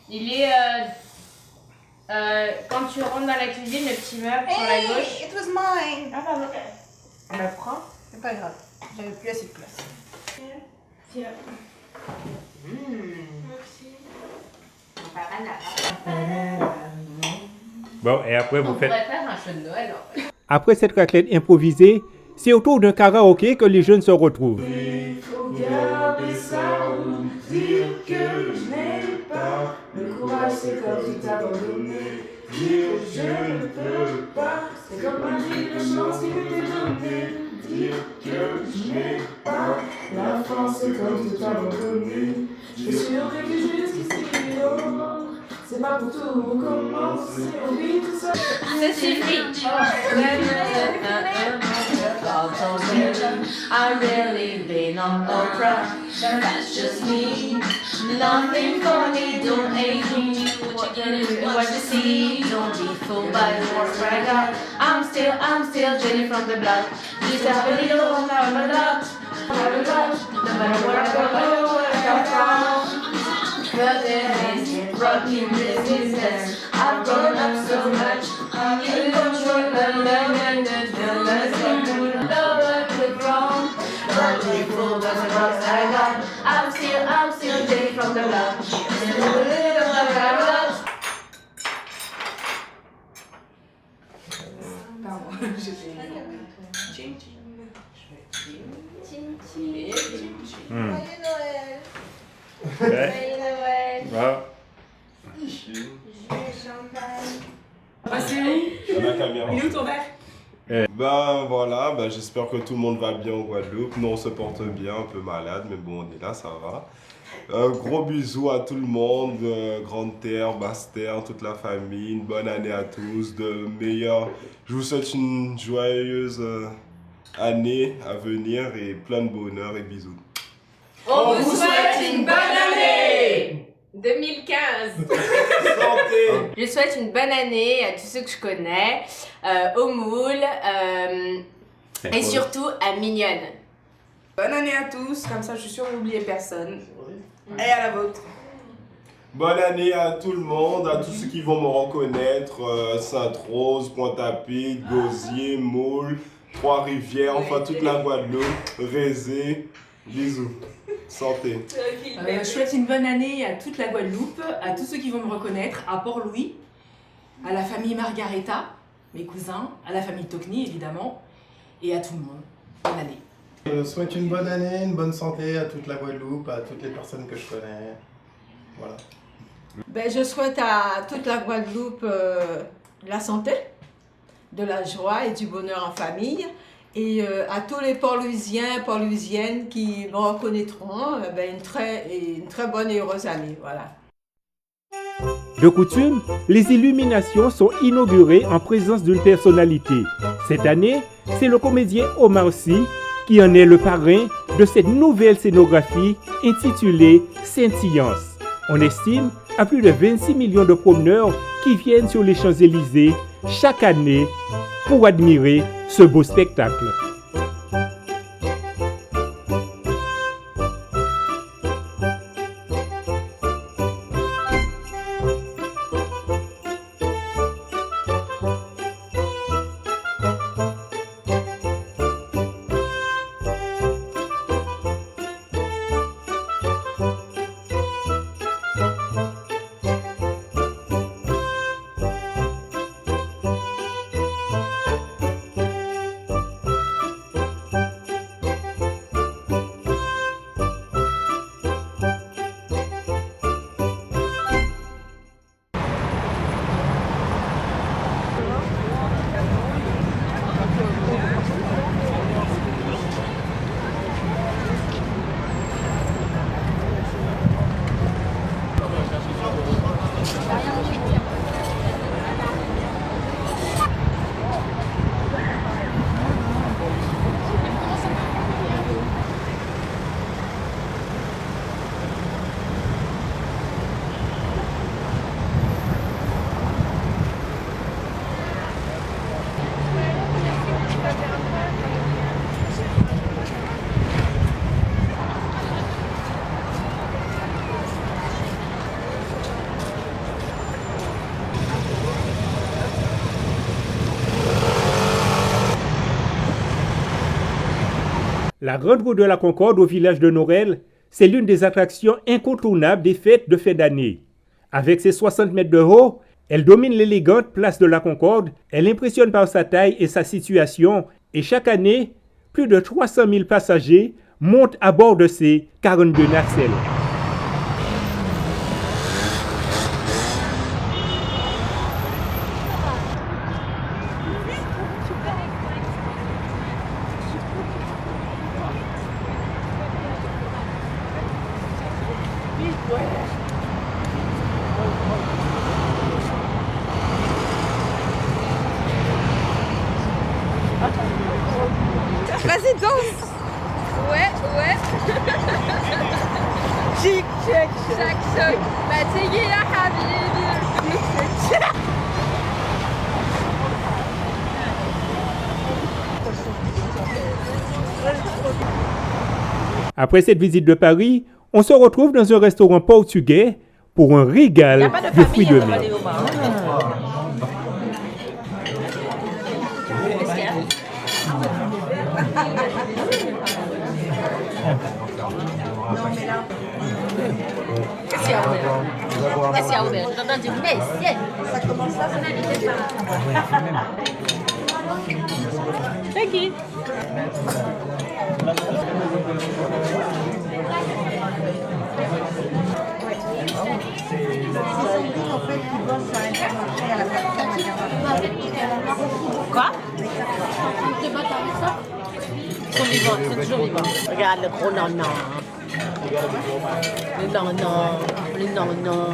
Il est quand tu rentres dans la cuisine, le petit meuble sur la gauche. It was mine. Ah pardon. On le prend. C'est pas grave. J'avais plus assez de place. Tiens. Bon, et après vous faites... On pourrait faire un show de Noël en fait. Après cette raclette improvisée, c'est autour d'un karaoké que les jeunes se retrouvent. Faut garder ça ou dire que je n'ai pas. Le courage, c'est quand tu t'abandonnes. Dire que je ne peux pas. C'est comme un livre de chance qui m'était donné. Dire que je n'ai pas. La France, c'est quand tu t'abandonnes. Je suis horrible jusqu'ici. C'est pas pour tout recommencer. On vit tout ça. Ça suffit. I really been on Oprah, that's just me. Nothing funny, don't hate me. What you see, don't be fooled by the words I got. I'm still Jenny from the block. Just have a little, have a lot, no matter where I go, where I come from. But there is rocking this business. I've grown up so much. I'm in control, I'm still Jenny from the block. Ouais. Bon. C'est où? La caméra. Il est où ton verre? Ben voilà, ben, j'espère que tout le monde va bien au Guadeloupe. Nous on se porte bien, un peu malade, mais bon on est là, ça va. Gros bisous à tout le monde, Grande Terre, Basse Terre, toute la famille, une bonne année à tous, de meilleurs. Je vous souhaite une joyeuse année à venir et plein de bonheur et bisous. On vous souhaite une bonne année 2015. Santé. Je souhaite une bonne année à tous ceux que je connais, au moule et surtout à Mignonne. Bonne année à tous, comme ça je suis sûre que vous n'oubliez personne. Et à la vôtre. Bonne année à tout le monde, à tous ceux qui vont me reconnaître, Sainte-Rose, Pointe-à-Pitre, Gosier, Moule, Trois-Rivières, enfin toute la Guadeloupe, Rézé, bisous, santé. Je souhaite une bonne année à toute la Guadeloupe, à tous ceux qui vont me reconnaître, à Port-Louis, à la famille Margareta, mes cousins, à la famille Tocni évidemment, et à tout le monde. Bonne année. Je souhaite une bonne année, une bonne santé à toute la Guadeloupe, à toutes les personnes que je connais. Voilà. Ben, je souhaite à toute la Guadeloupe la santé, de la joie et du bonheur en famille. Et à tous les Port-Louisiens, Port-Louisiennes qui me reconnaîtront, ben, une très bonne et heureuse année. Voilà. De coutume, les illuminations sont inaugurées en présence d'une personnalité. Cette année, c'est le comédien Omar Sy qui en est le parrain de cette nouvelle scénographie intitulée Scintillance. On estime à plus de 26 millions de promeneurs qui viennent sur les Champs-Élysées chaque année pour admirer ce beau spectacle. La Grande Roue de la Concorde au village de Norel, c'est l'une des attractions incontournables des fêtes de fin d'année. Avec ses 60 mètres de haut, elle domine l'élégante place de la Concorde, elle impressionne par sa taille et sa situation, et chaque année, plus de 300 000 passagers montent à bord de ces 42 nacelles. Vas-y, danse. Ouais, ouais. Chic, check, check, check. ما تيجي يا حبيبي. Après cette visite de Paris, on se retrouve dans un restaurant portugais pour un régal de fruits de mer. Qu'est-ce qu'il y a, Aubert? Qu'est-ce qu'il y a, Aubert? Je t'entends dire, mais ça commence là, ça n'allait pas. C'est qui? En fait, Quoi? Ils sont vivants, ils sont toujours vivants. Regarde le gros non-non. Le non-non, le non-non.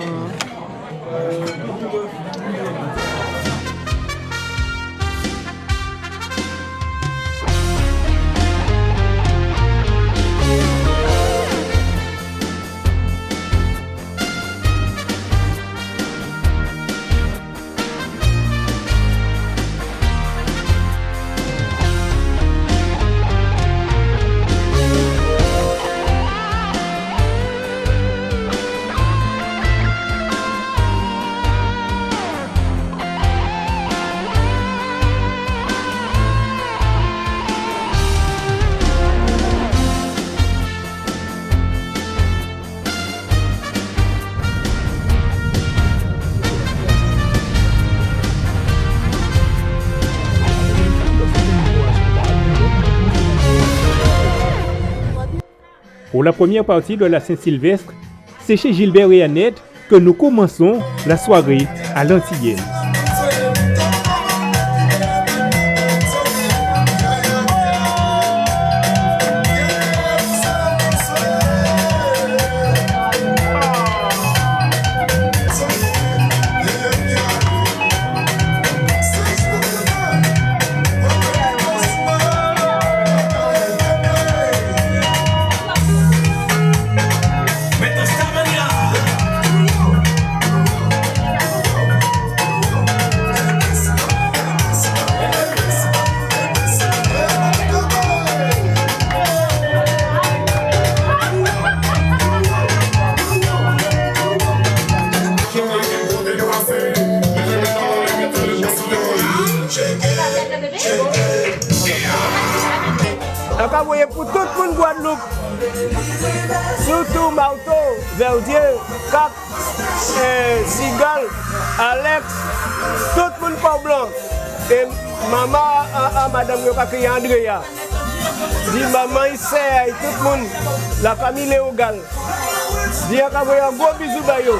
Pour la première partie de la Saint-Sylvestre, c'est chez Gilbert et Annette que nous commençons la soirée à l'Antillaise. Pour tout le monde Guadeloupe, surtout Marteau, Verdier, Cap, Sigal, Alex, tout le monde Port Blanc. Et maman à madame Yokaki Andrea. Dis maman ici, tout le monde, la famille Léogal. Dis à un gros bisou bayo.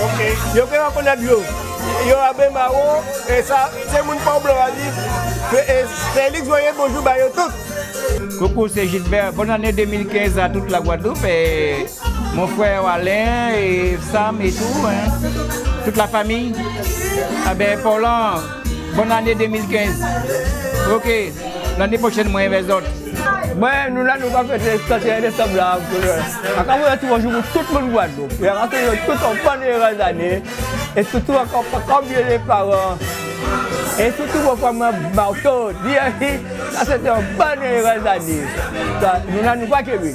Ok. Yo que on connaît yo. Yo abe maro et ça c'est mon Port Blanc a dit. Félix voyez bonjour bayo tout. Coucou, c'est Gilbert. Bonne année 2015 à toute la Guadeloupe et mon frère Alain et Sam et tout, hein, toute la famille. Ah ben, Paulan, bonne année 2015. Ok, l'année prochaine, moi et les autres. Ouais, nous là, nous allons faire des stations de sable. Quand vous êtes toujours tout le monde Guadeloupe, il y a tout en bonnes années et surtout encore pas bien les parents. Et surtout vos femmes Marteau, ça c'était un bon année. Nous n'avons pas que oui.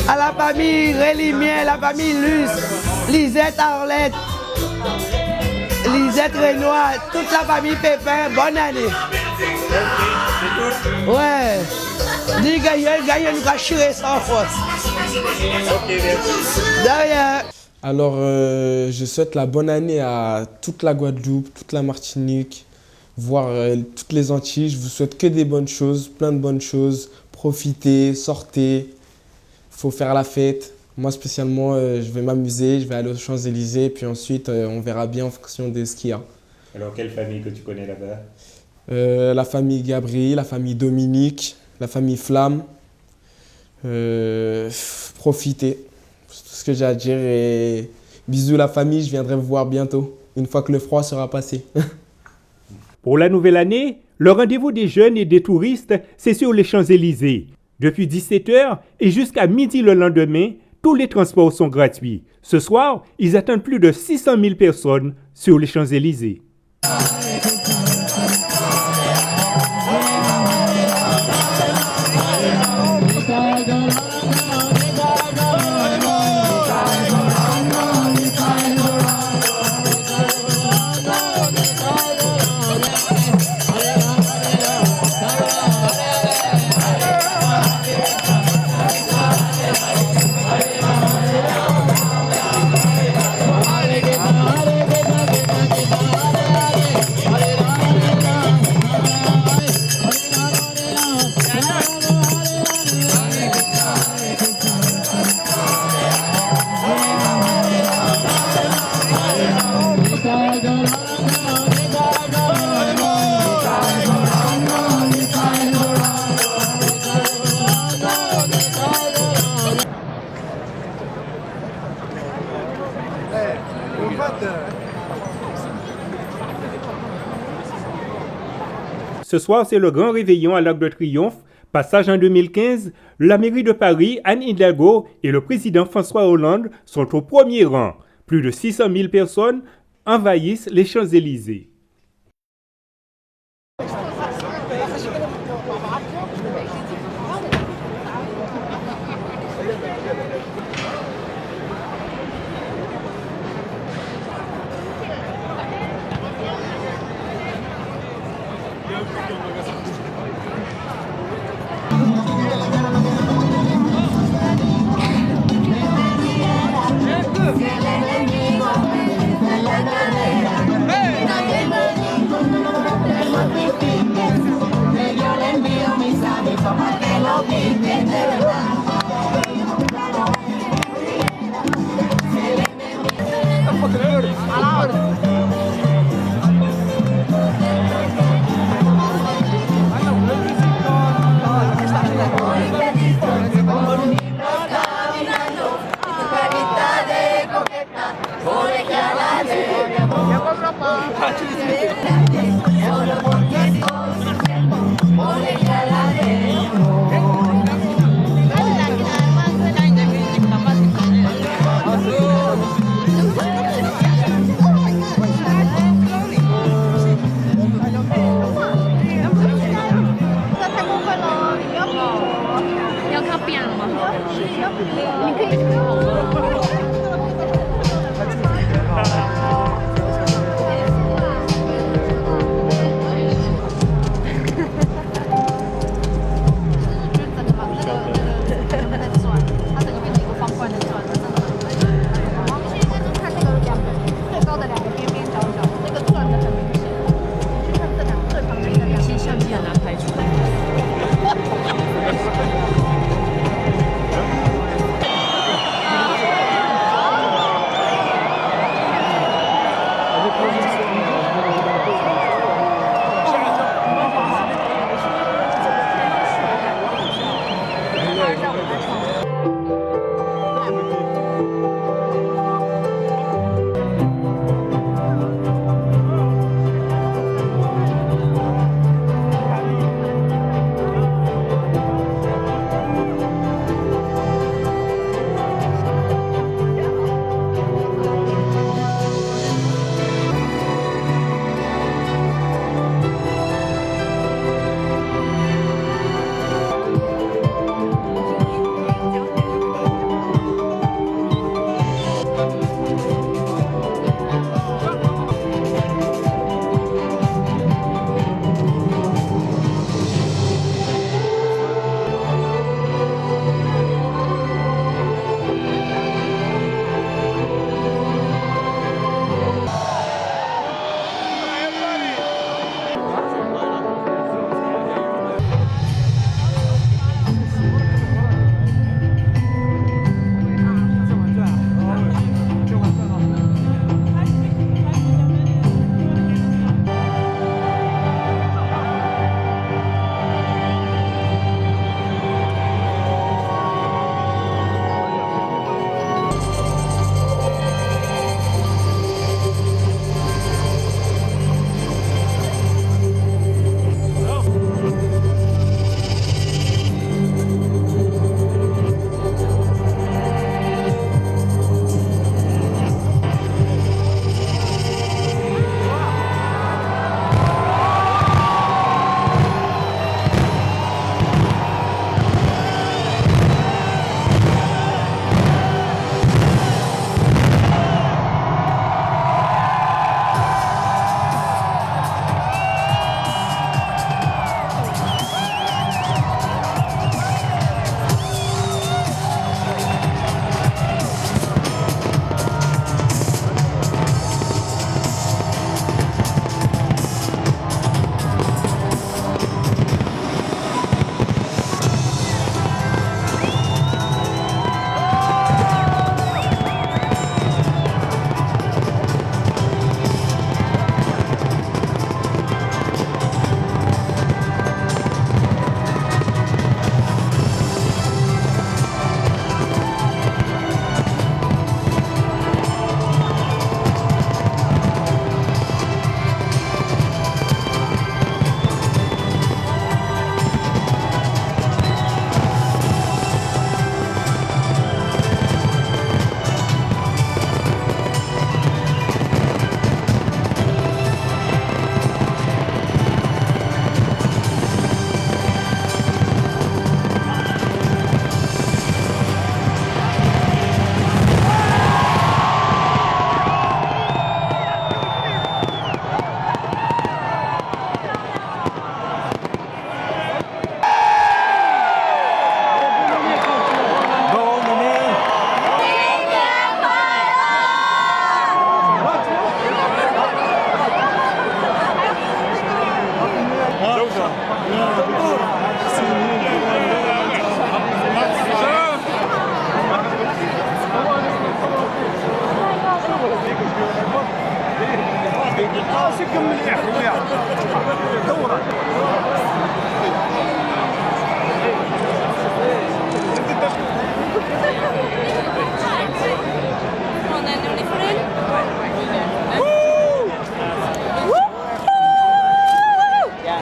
À la famille Rélimien, la famille Luce, Lisette Arlette, Lisette Renoir, toute la famille Pépin, bonne année. Ouais. Dis gagnez nous cacher sans force. Derrière. Alors, je souhaite la bonne année à toute la Guadeloupe, toute la Martinique, voire toutes les Antilles. Je vous souhaite que des bonnes choses, plein de bonnes choses. Profitez, sortez, il faut faire la fête. Moi, spécialement, je vais m'amuser, je vais aller aux Champs-Élysées, puis ensuite, on verra bien en fonction de ce qu'il y a. Alors, quelle famille que tu connais là-bas? La famille Gabriel, la famille Dominique, la famille Flamme. Profitez. C'est tout ce que j'ai à dire et bisous la famille, je viendrai vous voir bientôt, une fois que le froid sera passé. Pour la nouvelle année, le rendez-vous des jeunes et des touristes, c'est sur les Champs-Élysées. Depuis 17h et jusqu'à midi le lendemain, tous les transports sont gratuits. Ce soir, ils attendent plus de 600 000 personnes sur les Champs-Élysées. Ce soir, c'est le grand réveillon à l'Arc de Triomphe. Passage en 2015, la mairie de Paris, Anne Hidalgo et le président François Hollande sont au premier rang. Plus de 600 000 personnes envahissent les Champs-Élysées.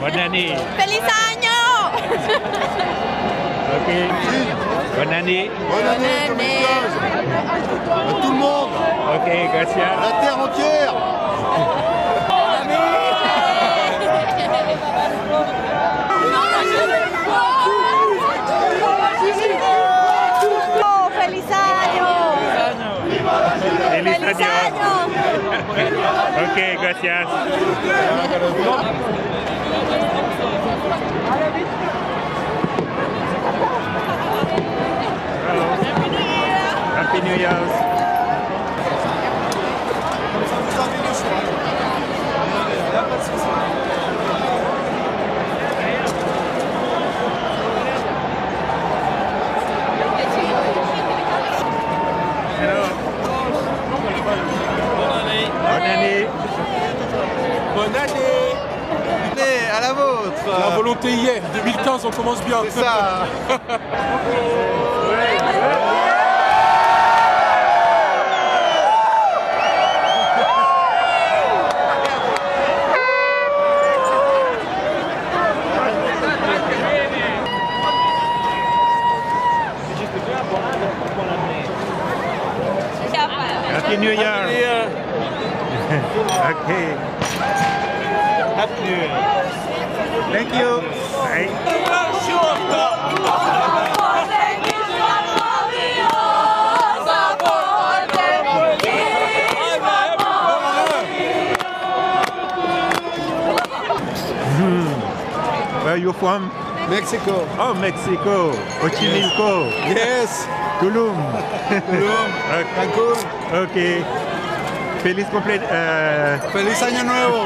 Bonne année. ¡Feliz año! Ok. Bonne année. Bonne année. À tout le monde. Ok, gracias. La terre entière. Oh, ¡feliz año! Feliz ¡Feliz año. año! Ok, gracias. Happy New Year. Bonne année. À la vôtre. La volonté hier, 2015, on commence bien. C'est ça. Happy New Year. Okay. Happy New Year. Thank you. Bye. Where are you from? Mexico. Oh, Mexico. Xochimilco. Yes. Tulum. Tulum. Cancún. Ok. Feliz Feliz Año Nuevo.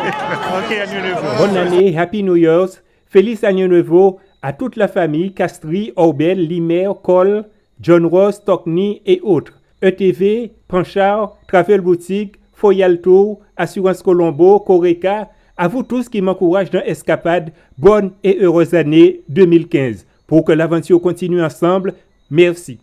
Ok, Año Nuevo. Bonne année, Happy New Year's. Feliz Año Nuevo à toute la famille Castries, Aubel, Limer, Cole, John Ross, Stockney et autres. ETV, Panchard, Travel Boutique, Foyal Tour, Assurance Colombo, Coreca. À vous tous qui m'encouragent dans Escapade, bonne et heureuse année 2015. Pour que l'aventure continue ensemble, merci.